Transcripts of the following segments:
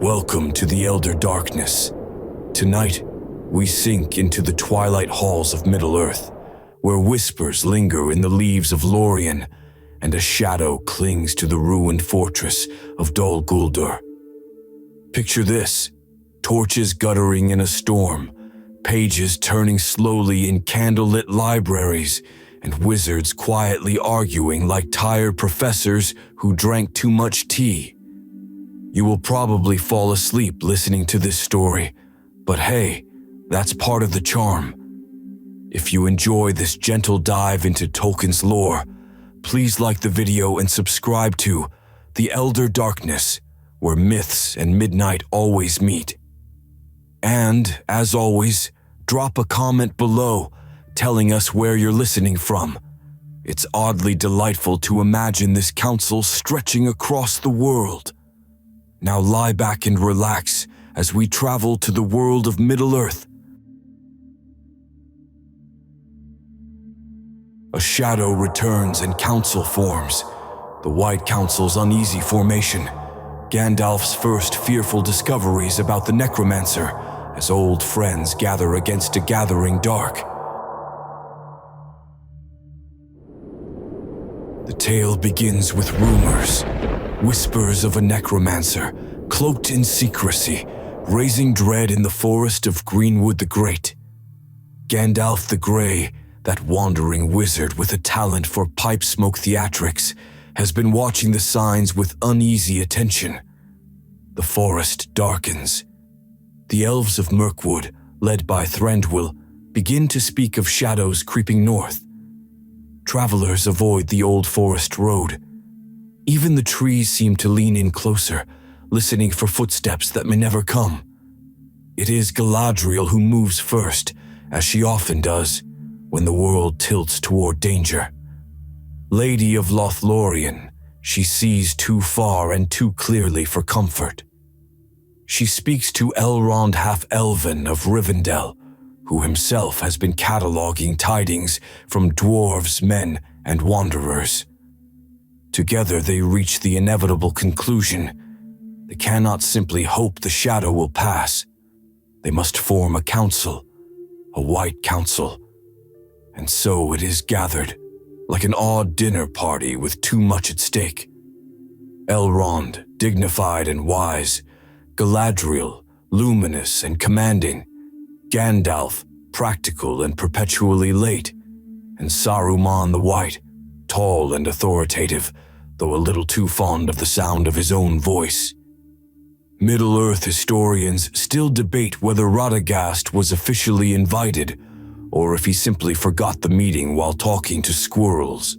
Welcome to the Elder Darkness. Tonight, we sink into the twilight halls of Middle-earth, where whispers linger in the leaves of Lórien, and a shadow clings to the ruined fortress of Dol Guldur. Picture this: torches guttering in a storm, pages turning slowly in candlelit libraries, and wizards quietly arguing like tired professors who drank too much tea. You will probably fall asleep listening to this story, but hey, that's part of the charm. If you enjoy this gentle dive into Tolkien's lore, please like the video and subscribe to The Elder Darkness, where myths and midnight always meet. And, as always, drop a comment below telling us where you're listening from. It's oddly delightful to imagine this council stretching across the world. Now lie back and relax as we travel to the world of Middle-earth. A shadow returns and council forms. The White Council's uneasy formation. Gandalf's first fearful discoveries about the Necromancer as old friends gather against a gathering dark. The tale begins with rumors. Whispers of a necromancer, cloaked in secrecy, raising dread in the forest of Greenwood the Great. Gandalf the Grey, that wandering wizard with a talent for pipe smoke theatrics, has been watching the signs with uneasy attention. The forest darkens. The Elves of Mirkwood, led by Thranduil, begin to speak of shadows creeping north. Travelers avoid the old forest road. Even the trees seem to lean in closer, listening for footsteps that may never come. It is Galadriel who moves first, as she often does, when the world tilts toward danger. Lady of Lothlórien, she sees too far and too clearly for comfort. She speaks to Elrond half-Elven of Rivendell, who himself has been cataloging tidings from dwarves, men, and wanderers. Together they reach the inevitable conclusion. They cannot simply hope the shadow will pass. They must form a council, a White Council. And so it is gathered, like an odd dinner party with too much at stake. Elrond, dignified and wise. Galadriel, luminous and commanding. Gandalf, practical and perpetually late. And Saruman the White, tall and authoritative, though a little too fond of the sound of his own voice. Middle-earth historians still debate whether Radagast was officially invited, or if he simply forgot the meeting while talking to squirrels.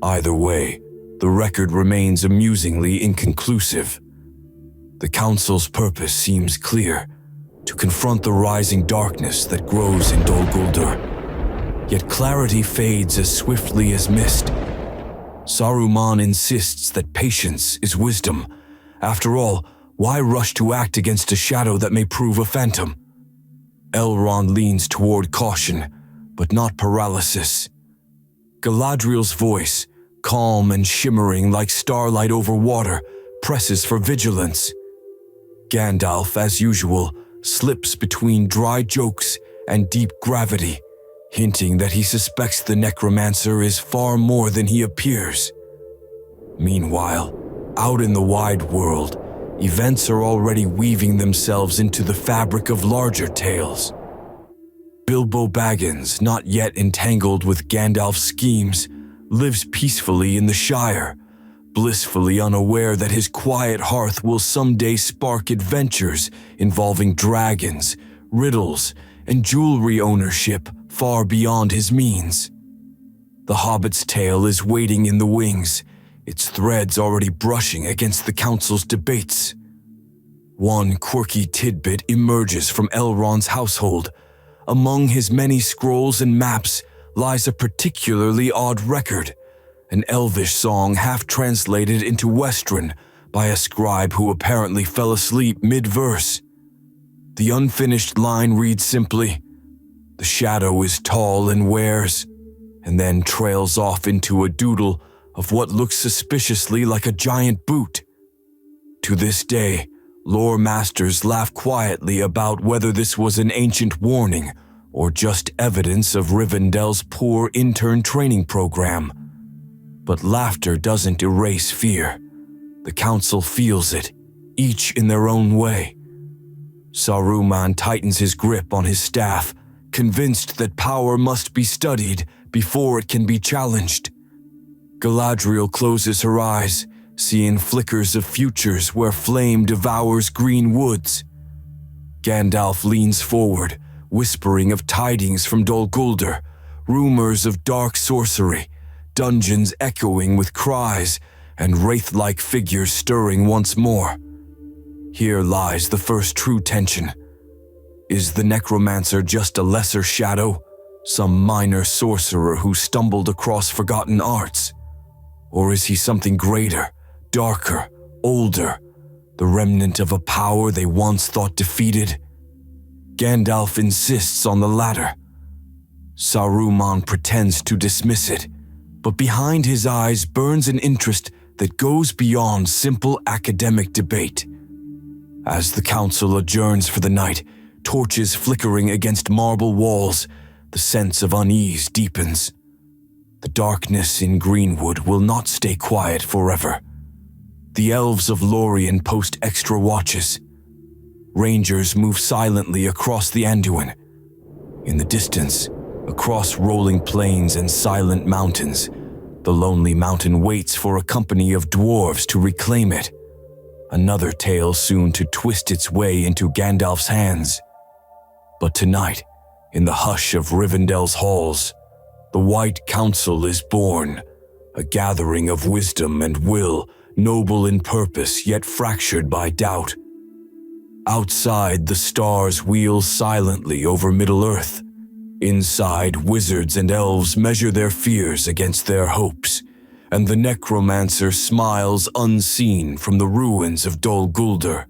Either way, the record remains amusingly inconclusive. The council's purpose seems clear: to confront the rising darkness that grows in Dol Guldur. Yet clarity fades as swiftly as mist. Saruman insists that patience is wisdom. After all, why rush to act against a shadow that may prove a phantom? Elrond leans toward caution, but not paralysis. Galadriel's voice, calm and shimmering like starlight over water, presses for vigilance. Gandalf, as usual, slips between dry jokes and deep gravity, hinting that he suspects the Necromancer is far more than he appears. Meanwhile, out in the wide world, events are already weaving themselves into the fabric of larger tales. Bilbo Baggins, not yet entangled with Gandalf's schemes, lives peacefully in the Shire, blissfully unaware that his quiet hearth will someday spark adventures involving dragons, riddles, and jewelry ownership far beyond his means. The Hobbit's tale is waiting in the wings, its threads already brushing against the council's debates. One quirky tidbit emerges from Elrond's household. Among his many scrolls and maps lies a particularly odd record, an Elvish song half-translated into Westron by a scribe who apparently fell asleep mid-verse. The unfinished line reads simply, "The shadow is tall and wears," and then trails off into a doodle of what looks suspiciously like a giant boot. To this day, lore masters laugh quietly about whether this was an ancient warning or just evidence of Rivendell's poor intern training program. But laughter doesn't erase fear. The council feels it, each in their own way. Saruman tightens his grip on his staff, convinced that power must be studied before it can be challenged. Galadriel closes her eyes, seeing flickers of futures where flame devours green woods. Gandalf leans forward, whispering of tidings from Dol Guldur, rumors of dark sorcery, dungeons echoing with cries, and wraith-like figures stirring once more. Here lies the first true tension. Is the Necromancer just a lesser shadow, some minor sorcerer who stumbled across forgotten arts? Or is he something greater, darker, older, the remnant of a power they once thought defeated? Gandalf insists on the latter. Saruman pretends to dismiss it, but behind his eyes burns an interest that goes beyond simple academic debate. As the council adjourns for the night, torches flickering against marble walls, the sense of unease deepens. The darkness in Greenwood will not stay quiet forever. The Elves of Lothlórien post extra watches. Rangers move silently across the Anduin. In the distance, across rolling plains and silent mountains, the lonely mountain waits for a company of dwarves to reclaim it. Another tale soon to twist its way into Gandalf's hands. But tonight, in the hush of Rivendell's halls, the White Council is born, a gathering of wisdom and will, noble in purpose yet fractured by doubt. Outside, the stars wheel silently over Middle-earth. Inside, wizards and elves measure their fears against their hopes, and the Necromancer smiles unseen from the ruins of Dol Guldur.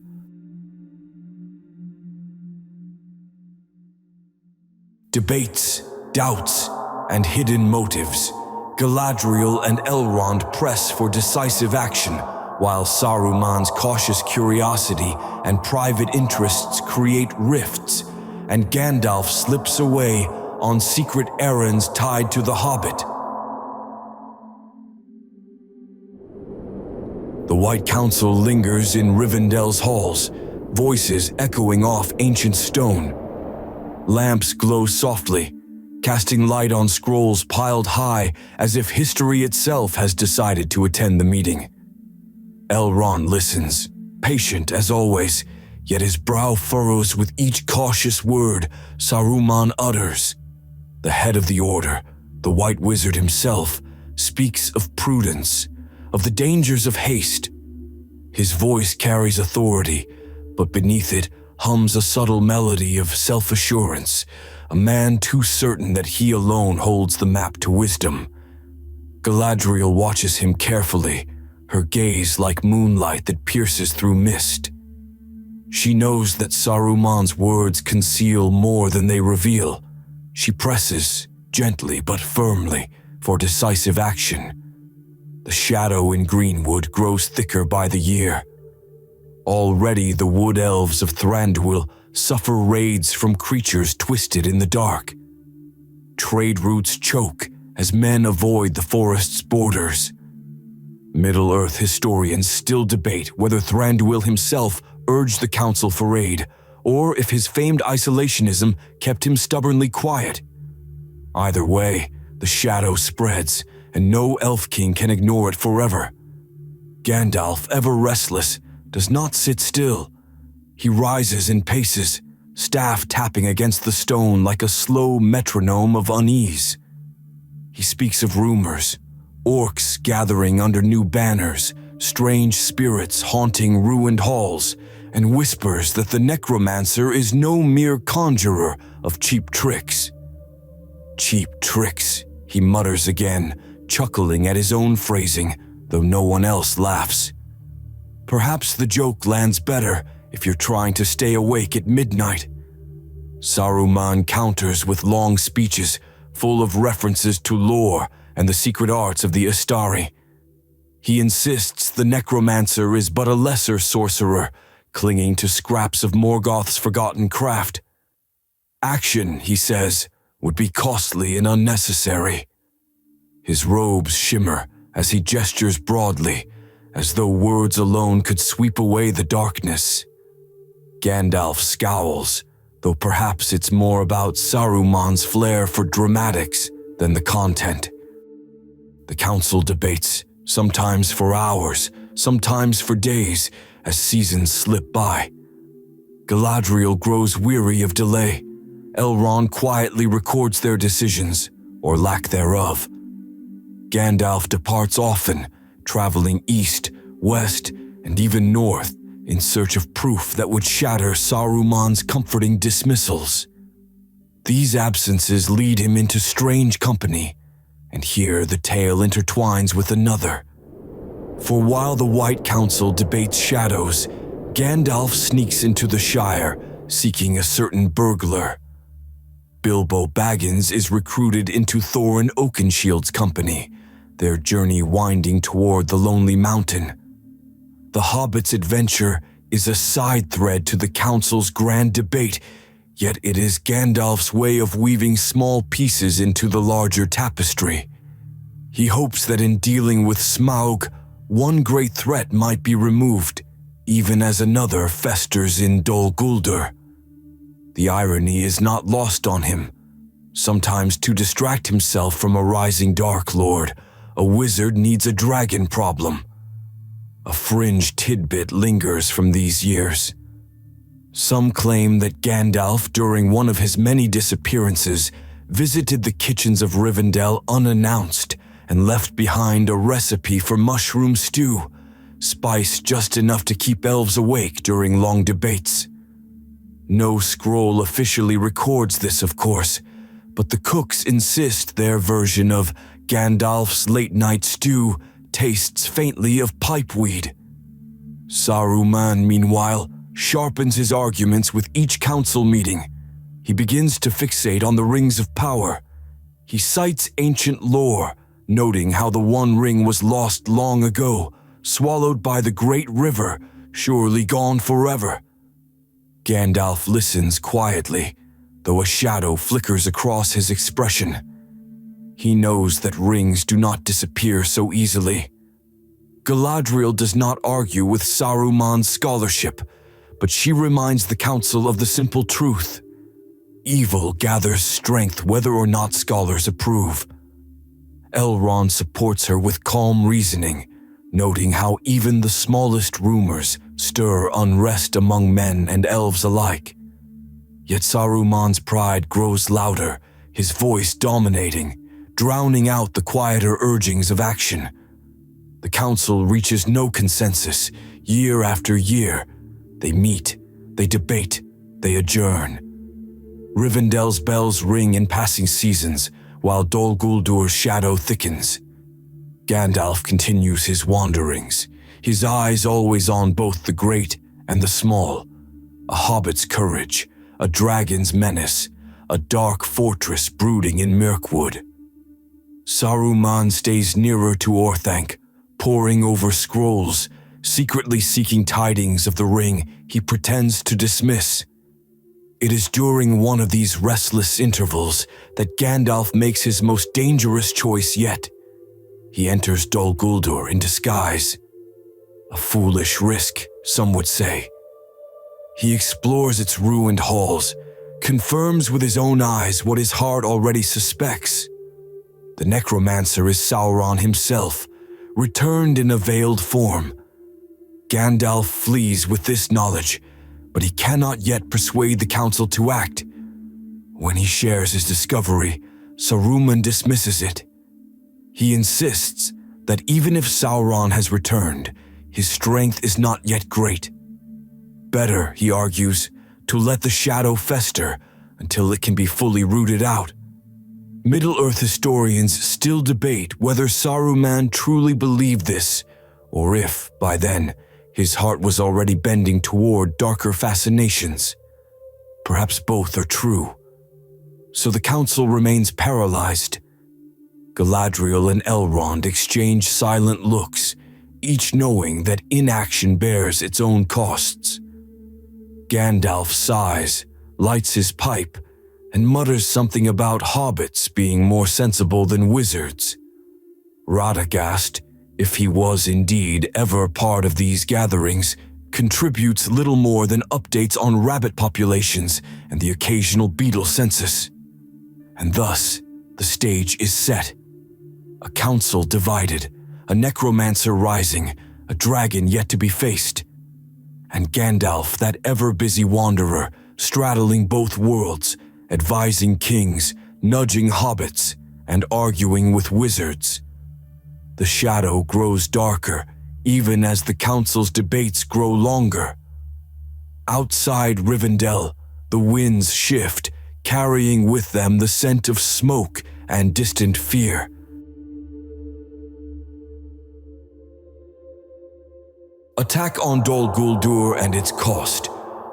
Debates, doubts, and hidden motives, Galadriel and Elrond press for decisive action, while Saruman's cautious curiosity and private interests create rifts, and Gandalf slips away on secret errands tied to the Hobbit. The White Council lingers in Rivendell's halls, voices echoing off ancient stone. Lamps glow softly, casting light on scrolls piled high as if history itself has decided to attend the meeting. Elrond listens, patient as always, yet his brow furrows with each cautious word Saruman utters. The head of the Order, the White Wizard himself, speaks of prudence, of the dangers of haste. His voice carries authority, but beneath it hums a subtle melody of self-assurance, a man too certain that he alone holds the map to wisdom. Galadriel watches him carefully, her gaze like moonlight that pierces through mist. She knows that Saruman's words conceal more than they reveal. She presses, gently but firmly, for decisive action. The shadow in Greenwood grows thicker by the year. Already the wood elves of Thranduil suffer raids from creatures twisted in the dark. Trade routes choke as men avoid the forest's borders. Middle-earth historians still debate whether Thranduil himself urged the council for aid, or if his famed isolationism kept him stubbornly quiet. Either way, the shadow spreads, and no elf king can ignore it forever. Gandalf, ever restless, does not sit still. He rises and paces, staff tapping against the stone like a slow metronome of unease. He speaks of rumors, orcs gathering under new banners, strange spirits haunting ruined halls, and whispers that the Necromancer is no mere conjurer of cheap tricks. Cheap tricks, he mutters again, chuckling at his own phrasing, though no one else laughs. Perhaps the joke lands better if you're trying to stay awake at midnight. Saruman counters with long speeches full of references to lore and the secret arts of the Istari. He insists the Necromancer is but a lesser sorcerer, clinging to scraps of Morgoth's forgotten craft. Action, he says, would be costly and unnecessary. His robes shimmer as he gestures broadly, as though words alone could sweep away the darkness. Gandalf scowls, though perhaps it's more about Saruman's flair for dramatics than the content. The council debates, sometimes for hours, sometimes for days, as seasons slip by. Galadriel grows weary of delay. Elrond quietly records their decisions, or lack thereof. Gandalf departs often, traveling east, west, and even north in search of proof that would shatter Saruman's comforting dismissals. These absences lead him into strange company, and here the tale intertwines with another. For while the White Council debates shadows, Gandalf sneaks into the Shire, seeking a certain burglar. Bilbo Baggins is recruited into Thorin Oakenshield's company, their journey winding toward the Lonely Mountain. The Hobbit's adventure is a side thread to the Council's grand debate, yet it is Gandalf's way of weaving small pieces into the larger tapestry. He hopes that in dealing with Smaug, one great threat might be removed, even as another festers in Dol Guldur. The irony is not lost on him. Sometimes to distract himself from a rising Dark Lord, a wizard needs a dragon problem. A fringe tidbit lingers from these years. Some claim that Gandalf, during one of his many disappearances, visited the kitchens of Rivendell unannounced and left behind a recipe for mushroom stew, spice just enough to keep elves awake during long debates. No scroll officially records this, of course, but the cooks insist their version of Gandalf's late-night stew tastes faintly of pipeweed. Saruman, meanwhile, sharpens his arguments with each council meeting. He begins to fixate on the rings of power. He cites ancient lore, noting how the One Ring was lost long ago, swallowed by the great river, surely gone forever. Gandalf listens quietly, though a shadow flickers across his expression. He knows that rings do not disappear so easily. Galadriel does not argue with Saruman's scholarship, but she reminds the council of the simple truth. Evil gathers strength whether or not scholars approve. Elrond supports her with calm reasoning, noting how even the smallest rumors stir unrest among men and elves alike. Yet Saruman's pride grows louder, his voice dominating, drowning out the quieter urgings of action. The council reaches no consensus. Year after year, they meet, they debate, they adjourn. Rivendell's bells ring in passing seasons, while Dol Guldur's shadow thickens. Gandalf continues his wanderings, his eyes always on both the great and the small. A hobbit's courage, a dragon's menace, a dark fortress brooding in Mirkwood. Saruman stays nearer to Orthanc, poring over scrolls, secretly seeking tidings of the ring he pretends to dismiss. It is during one of these restless intervals that Gandalf makes his most dangerous choice yet. He enters Dol Guldur in disguise. A foolish risk, some would say. He explores its ruined halls, confirms with his own eyes what his heart already suspects. The Necromancer is Sauron himself, returned in a veiled form. Gandalf flees with this knowledge, but he cannot yet persuade the council to act. When he shares his discovery, Saruman dismisses it. He insists that even if Sauron has returned, his strength is not yet great. Better, he argues, to let the shadow fester until it can be fully rooted out. Middle-earth historians still debate whether Saruman truly believed this, or if, by then, his heart was already bending toward darker fascinations. Perhaps both are true. So the council remains paralyzed. Galadriel and Elrond exchange silent looks, each knowing that inaction bears its own costs. Gandalf sighs, lights his pipe, and mutters something about hobbits being more sensible than wizards. Radagast, if he was indeed ever part of these gatherings, contributes little more than updates on rabbit populations and the occasional beetle census. And thus, the stage is set. A council divided, a necromancer rising, a dragon yet to be faced, and Gandalf, that ever-busy wanderer, straddling both worlds, advising kings, nudging hobbits, and arguing with wizards. The shadow grows darker, even as the council's debates grow longer. Outside Rivendell, the winds shift, carrying with them the scent of smoke and distant fear. Attack on Dol Guldur and its cost.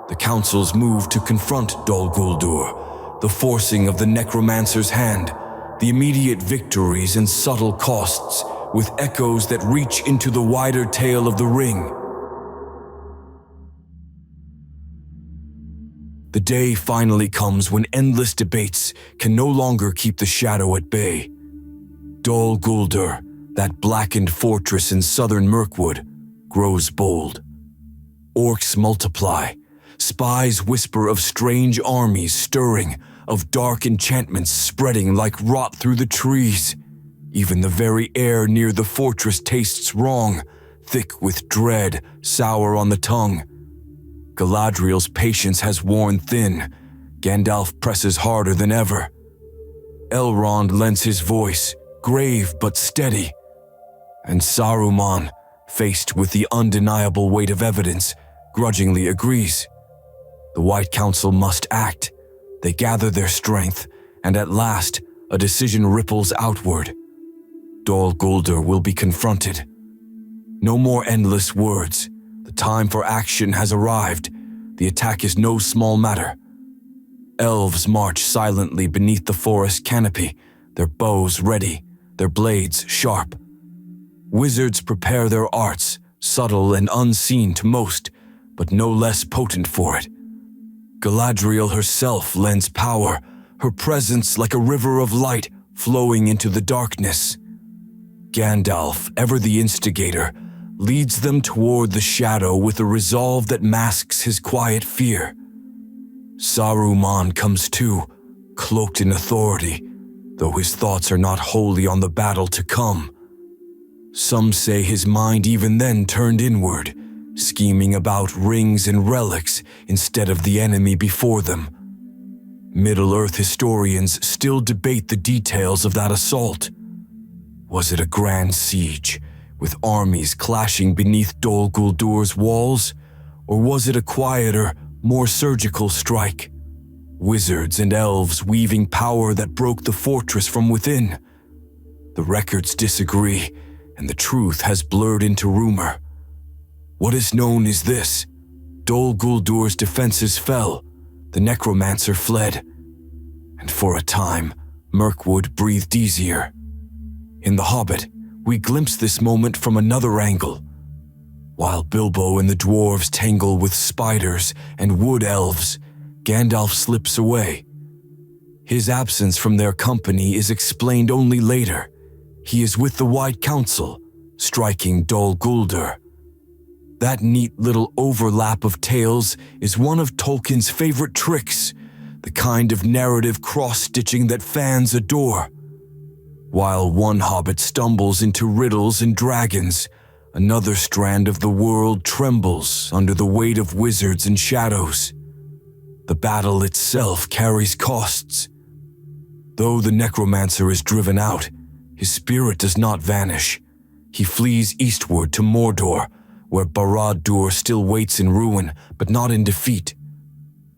The council's move to confront Dol Guldur, the forcing of the necromancer's hand, the immediate victories and subtle costs, with echoes that reach into the wider tale of the ring. The day finally comes when endless debates can no longer keep the shadow at bay. Dol Guldur, that blackened fortress in southern Mirkwood, grows bold. Orcs multiply. Spies whisper of strange armies stirring, of dark enchantments spreading like rot through the trees. Even the very air near the fortress tastes wrong, thick with dread, sour on the tongue. Galadriel's patience has worn thin. Gandalf presses harder than ever. Elrond lends his voice, grave but steady. And Saruman, faced with the undeniable weight of evidence, grudgingly agrees. The White Council must act. They gather their strength, and at last, a decision ripples outward. Dol Guldur will be confronted. No more endless words. The time for action has arrived. The attack is no small matter. Elves march silently beneath the forest canopy, their bows ready, their blades sharp. Wizards prepare their arts, subtle and unseen to most, but no less potent for it. Galadriel herself lends power, her presence like a river of light flowing into the darkness. Gandalf, ever the instigator, leads them toward the shadow with a resolve that masks his quiet fear. Saruman comes too, cloaked in authority, though his thoughts are not wholly on the battle to come. Some say his mind even then turned inward, scheming about rings and relics instead of the enemy before them. Middle-earth historians still debate the details of that assault. Was it a grand siege, with armies clashing beneath Dol Guldur's walls? Or was it a quieter, more surgical strike? Wizards and elves weaving power that broke the fortress from within. The records disagree, and the truth has blurred into rumor. What is known is this: Dol Guldur's defenses fell, the necromancer fled, and for a time, Mirkwood breathed easier. In The Hobbit, we glimpse this moment from another angle. While Bilbo and the dwarves tangle with spiders and wood elves, Gandalf slips away. His absence from their company is explained only later. He is with the White Council, striking Dol Guldur. That neat little overlap of tales is one of Tolkien's favorite tricks, the kind of narrative cross-stitching that fans adore. While one hobbit stumbles into riddles and dragons, another strand of the world trembles under the weight of wizards and shadows. The battle itself carries costs. Though the necromancer is driven out, his spirit does not vanish. He flees eastward to Mordor, where Barad-dûr still waits in ruin, but not in defeat.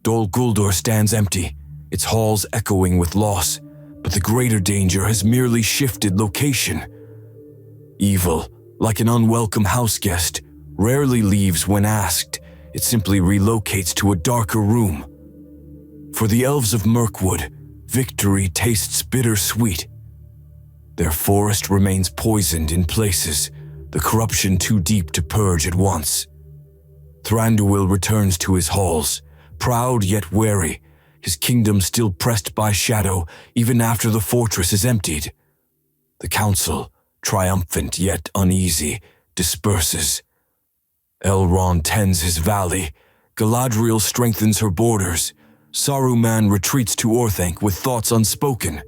Dol Guldur stands empty, its halls echoing with loss, but the greater danger has merely shifted location. Evil, like an unwelcome houseguest, rarely leaves when asked. It simply relocates to a darker room. For the elves of Mirkwood, victory tastes bittersweet. Their forest remains poisoned in places, the corruption too deep to purge at once. Thranduil returns to his halls, proud yet wary, his kingdom still pressed by shadow even after the fortress is emptied. The council, triumphant yet uneasy, disperses. Elrond tends his valley, Galadriel strengthens her borders, Saruman retreats to Orthanc with thoughts unspoken.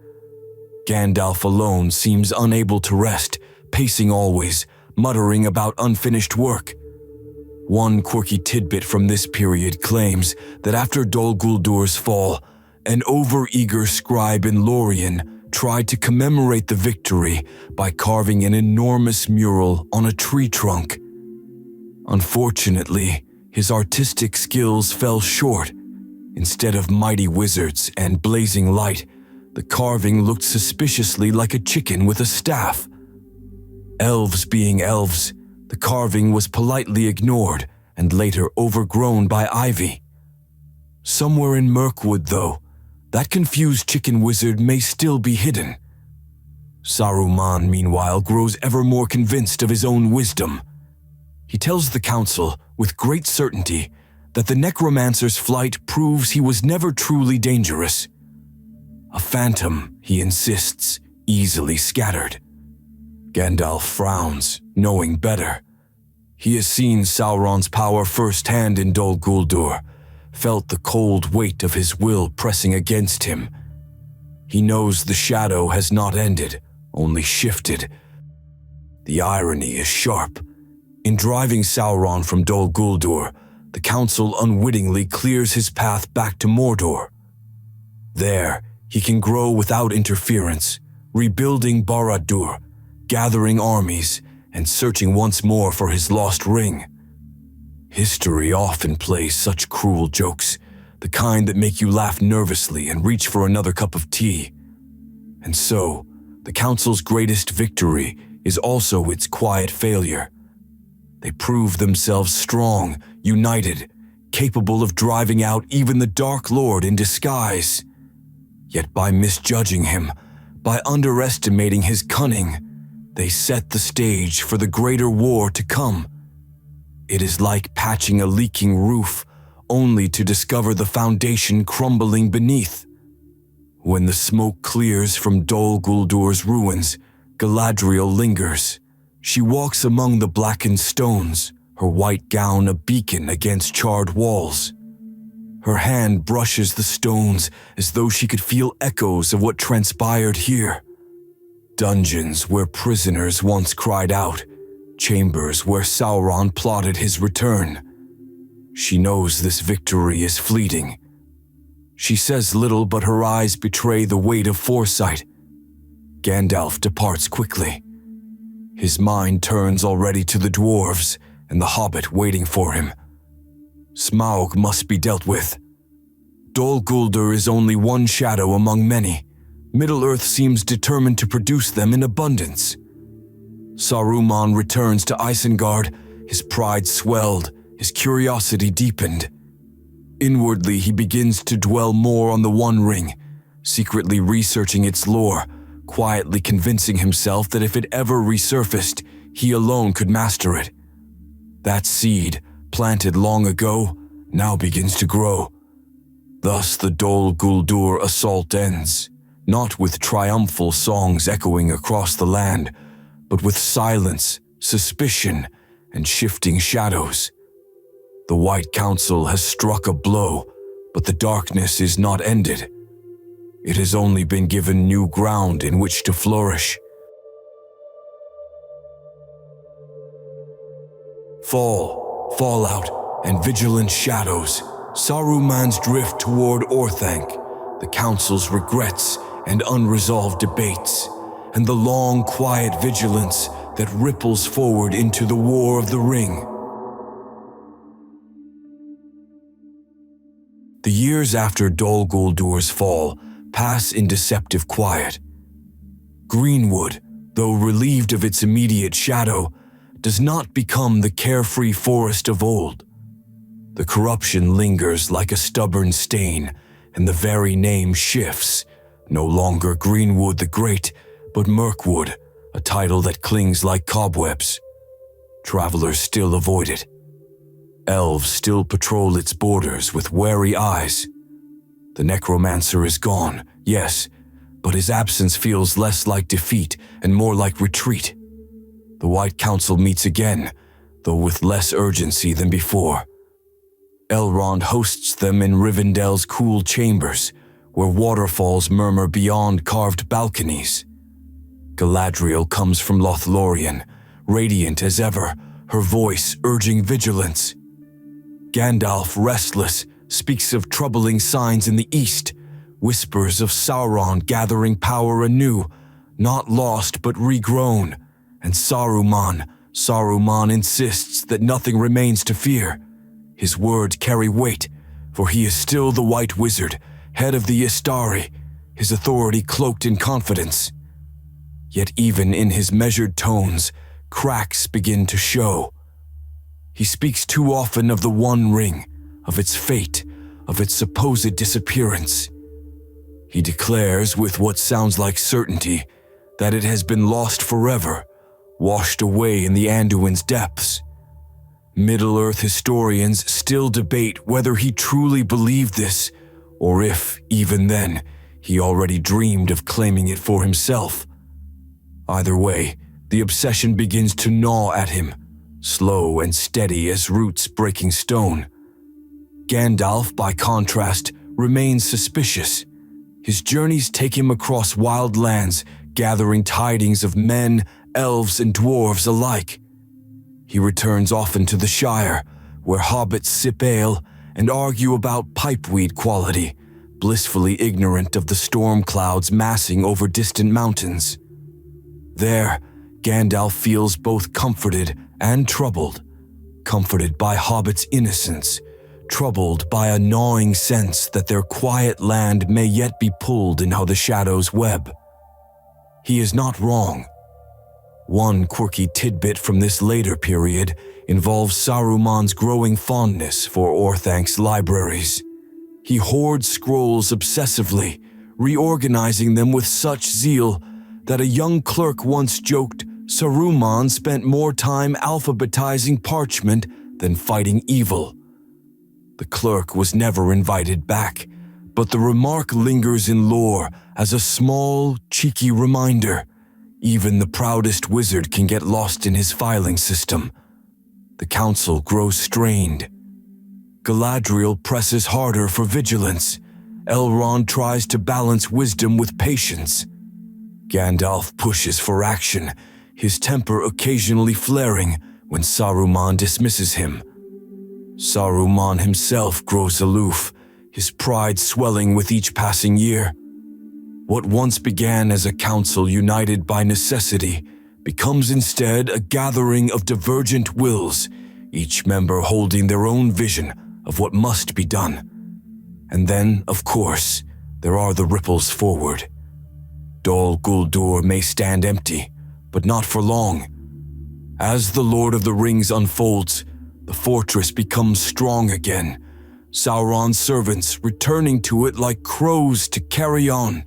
Gandalf alone seems unable to rest, pacing always, muttering about unfinished work. One quirky tidbit from this period claims that after Dol Guldur's fall, an over-eager scribe in Lorien tried to commemorate the victory by carving an enormous mural on a tree trunk. Unfortunately, his artistic skills fell short. Instead of mighty wizards and blazing light, the carving looked suspiciously like a chicken with a staff. Elves being elves, the carving was politely ignored and later overgrown by ivy. Somewhere in Mirkwood, though, that confused chicken wizard may still be hidden. Saruman, meanwhile, grows ever more convinced of his own wisdom. He tells the council, with great certainty, that the Necromancer's flight proves he was never truly dangerous. A phantom, he insists, easily scattered. Gandalf frowns, knowing better. He has seen Sauron's power firsthand in Dol Guldur, felt the cold weight of his will pressing against him. He knows the shadow has not ended, only shifted. The irony is sharp. In driving Sauron from Dol Guldur, the council unwittingly clears his path back to Mordor. There, he can grow without interference, rebuilding Barad-dûr, gathering armies, and searching once more for his lost ring. History often plays such cruel jokes, the kind that make you laugh nervously and reach for another cup of tea. And so, the council's greatest victory is also its quiet failure. They prove themselves strong, united, capable of driving out even the Dark Lord in disguise. Yet by misjudging him, by underestimating his cunning, they set the stage for the greater war to come. It is like patching a leaking roof, only to discover the foundation crumbling beneath. When the smoke clears from Dol Guldur's ruins, Galadriel lingers. She walks among the blackened stones, her white gown a beacon against charred walls. Her hand brushes the stones as though she could feel echoes of what transpired here. Dungeons where prisoners once cried out, chambers where Sauron plotted his return. She knows this victory is fleeting. She says little, but her eyes betray the weight of foresight. Gandalf departs quickly. His mind turns already to the dwarves and the hobbit waiting for him. Smaug must be dealt with. Dol Guldur is only one shadow among many. Middle-earth seems determined to produce them in abundance. Saruman returns to Isengard, his pride swelled, his curiosity deepened. Inwardly, he begins to dwell more on the One Ring, secretly researching its lore, quietly convincing himself that if it ever resurfaced, he alone could master it. That seed, planted long ago, now begins to grow. Thus the Dol Guldur assault ends, not with triumphal songs echoing across the land, but with silence, suspicion, and shifting shadows. The White Council has struck a blow, but the darkness is not ended. It has only been given new ground in which to flourish. Fallout, and vigilant shadows, Saruman's drift toward Orthanc, the Council's regrets and unresolved debates, and the long, quiet vigilance that ripples forward into the War of the Ring. The years after Dol Guldur's fall pass in deceptive quiet. Greenwood, though relieved of its immediate shadow, does not become the carefree forest of old. The corruption lingers like a stubborn stain, and the very name shifts, no longer Greenwood the Great, but Mirkwood, a title that clings like cobwebs. Travelers still avoid it. Elves still patrol its borders with wary eyes. The Necromancer is gone, yes, but his absence feels less like defeat and more like retreat. The White Council meets again, though with less urgency than before. Elrond hosts them in Rivendell's cool chambers, where waterfalls murmur beyond carved balconies. Galadriel comes from Lothlórien, radiant as ever, her voice urging vigilance. Gandalf, restless, speaks of troubling signs in the east, whispers of Sauron gathering power anew, not lost but regrown, and Saruman insists that nothing remains to fear. His words carry weight, for he is still the White Wizard, head of the Istari, his authority cloaked in confidence. Yet even in his measured tones, cracks begin to show. He speaks too often of the One Ring, of its fate, of its supposed disappearance. He declares with what sounds like certainty that it has been lost forever, washed away in the Anduin's depths. Middle-earth historians still debate whether he truly believed this, or if, even then, he already dreamed of claiming it for himself. Either way, the obsession begins to gnaw at him, slow and steady as roots breaking stone. Gandalf, by contrast, remains suspicious. His journeys take him across wild lands, gathering tidings of men, elves, and dwarves alike. He returns often to the Shire, where hobbits sip ale and argue about pipeweed quality, blissfully ignorant of the storm clouds massing over distant mountains. There, Gandalf feels both comforted and troubled. Comforted by hobbits' innocence, troubled by a gnawing sense that their quiet land may yet be pulled in how the shadows web. He is not wrong. One quirky tidbit from this later period involves Saruman's growing fondness for Orthank's libraries. He hoards scrolls obsessively, reorganizing them with such zeal that a young clerk once joked Saruman spent more time alphabetizing parchment than fighting evil. The clerk was never invited back, but the remark lingers in lore as a small, cheeky reminder. Even the proudest wizard can get lost in his filing system. The council grows strained. Galadriel presses harder for vigilance. Elrond tries to balance wisdom with patience. Gandalf pushes for action, his temper occasionally flaring when Saruman dismisses him. Saruman himself grows aloof, his pride swelling with each passing year. What once began as a council united by necessity becomes instead a gathering of divergent wills, each member holding their own vision of what must be done. And then, of course, there are the ripples forward. Dol Guldur may stand empty, but not for long. As the Lord of the Rings unfolds, the fortress becomes strong again, Sauron's servants returning to it like crows to carry on.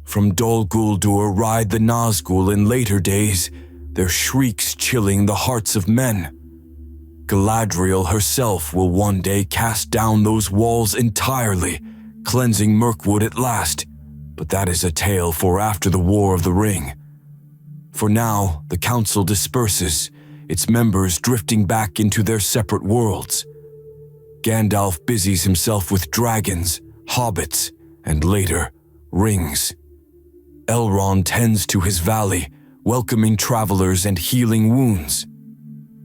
From Dol Guldur ride the Nazgul in later days, their shrieks chilling the hearts of men. Galadriel herself will one day cast down those walls entirely, cleansing Mirkwood at last, but that is a tale for after the War of the Ring. For now, the council disperses, its members drifting back into their separate worlds. Gandalf busies himself with dragons, hobbits, and later, rings. Elrond tends to his valley, welcoming travelers and healing wounds.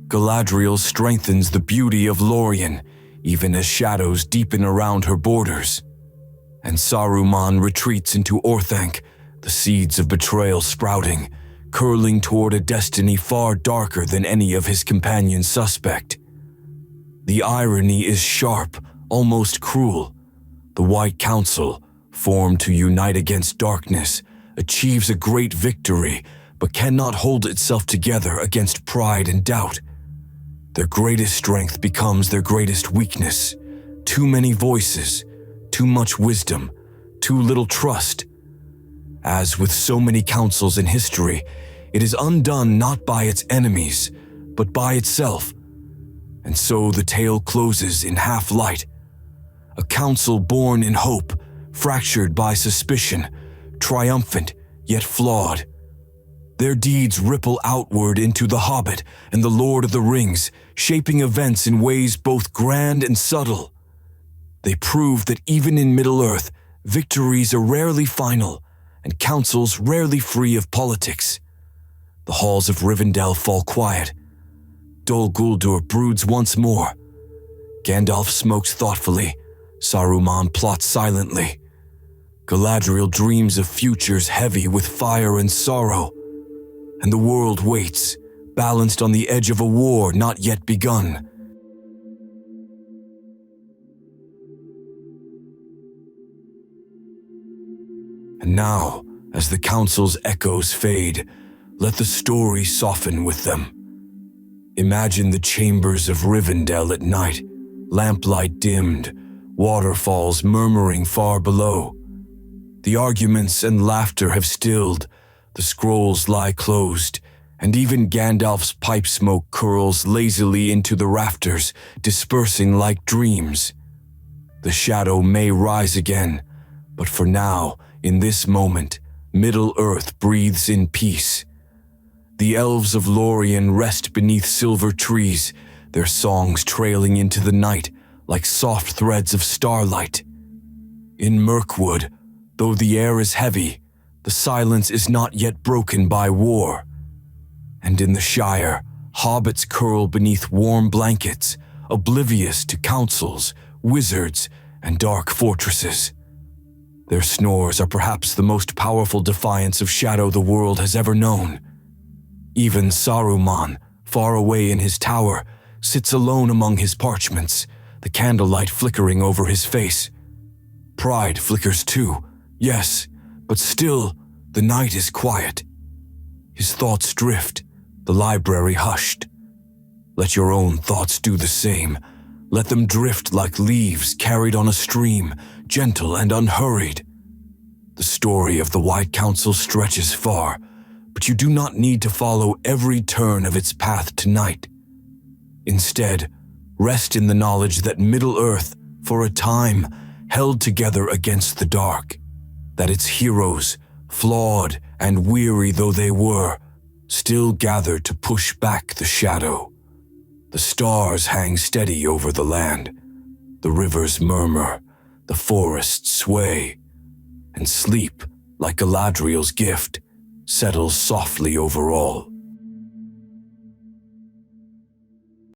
Galadriel strengthens the beauty of Lórien, even as shadows deepen around her borders. And Saruman retreats into Orthanc, the seeds of betrayal sprouting, curling toward a destiny far darker than any of his companions suspect. The irony is sharp, almost cruel. The White Council, formed to unite against darkness, achieves a great victory, but cannot hold itself together against pride and doubt. Their greatest strength becomes their greatest weakness. Too many voices, too much wisdom, too little trust. As with so many councils in history, it is undone not by its enemies, but by itself. And so the tale closes in half-light. A council born in hope, fractured by suspicion, triumphant yet flawed. Their deeds ripple outward into The Hobbit and The Lord of the Rings, shaping events in ways both grand and subtle. They prove that even in Middle-earth, victories are rarely final, and councils rarely free of politics. The halls of Rivendell fall quiet. Dol Guldur broods once more. Gandalf smokes thoughtfully. Saruman plots silently. Galadriel dreams of futures heavy with fire and sorrow. And the world waits, balanced on the edge of a war not yet begun. And now, as the council's echoes fade, let the story soften with them. Imagine the chambers of Rivendell at night, lamplight dimmed, waterfalls murmuring far below. The arguments and laughter have stilled, the scrolls lie closed, and even Gandalf's pipe smoke curls lazily into the rafters, dispersing like dreams. The shadow may rise again, but for now, in this moment, Middle-earth breathes in peace. The Elves of Lothlórien rest beneath silver trees, their songs trailing into the night like soft threads of starlight. In Mirkwood, though the air is heavy, the silence is not yet broken by war. And in the Shire, hobbits curl beneath warm blankets, oblivious to councils, wizards, and dark fortresses. Their snores are perhaps the most powerful defiance of shadow the world has ever known. Even Saruman, far away in his tower, sits alone among his parchments, the candlelight flickering over his face. Pride flickers too, yes, but still, the night is quiet. His thoughts drift, the library hushed. Let your own thoughts do the same. Let them drift like leaves carried on a stream, gentle and unhurried. The story of the White Council stretches far, but you do not need to follow every turn of its path tonight. Instead, rest in the knowledge that Middle-earth, for a time, held together against the dark, that its heroes, flawed and weary though they were, still gathered to push back the shadow. The stars hang steady over the land, the rivers murmur, the forests sway, and sleep, like Galadriel's gift, settles softly over all.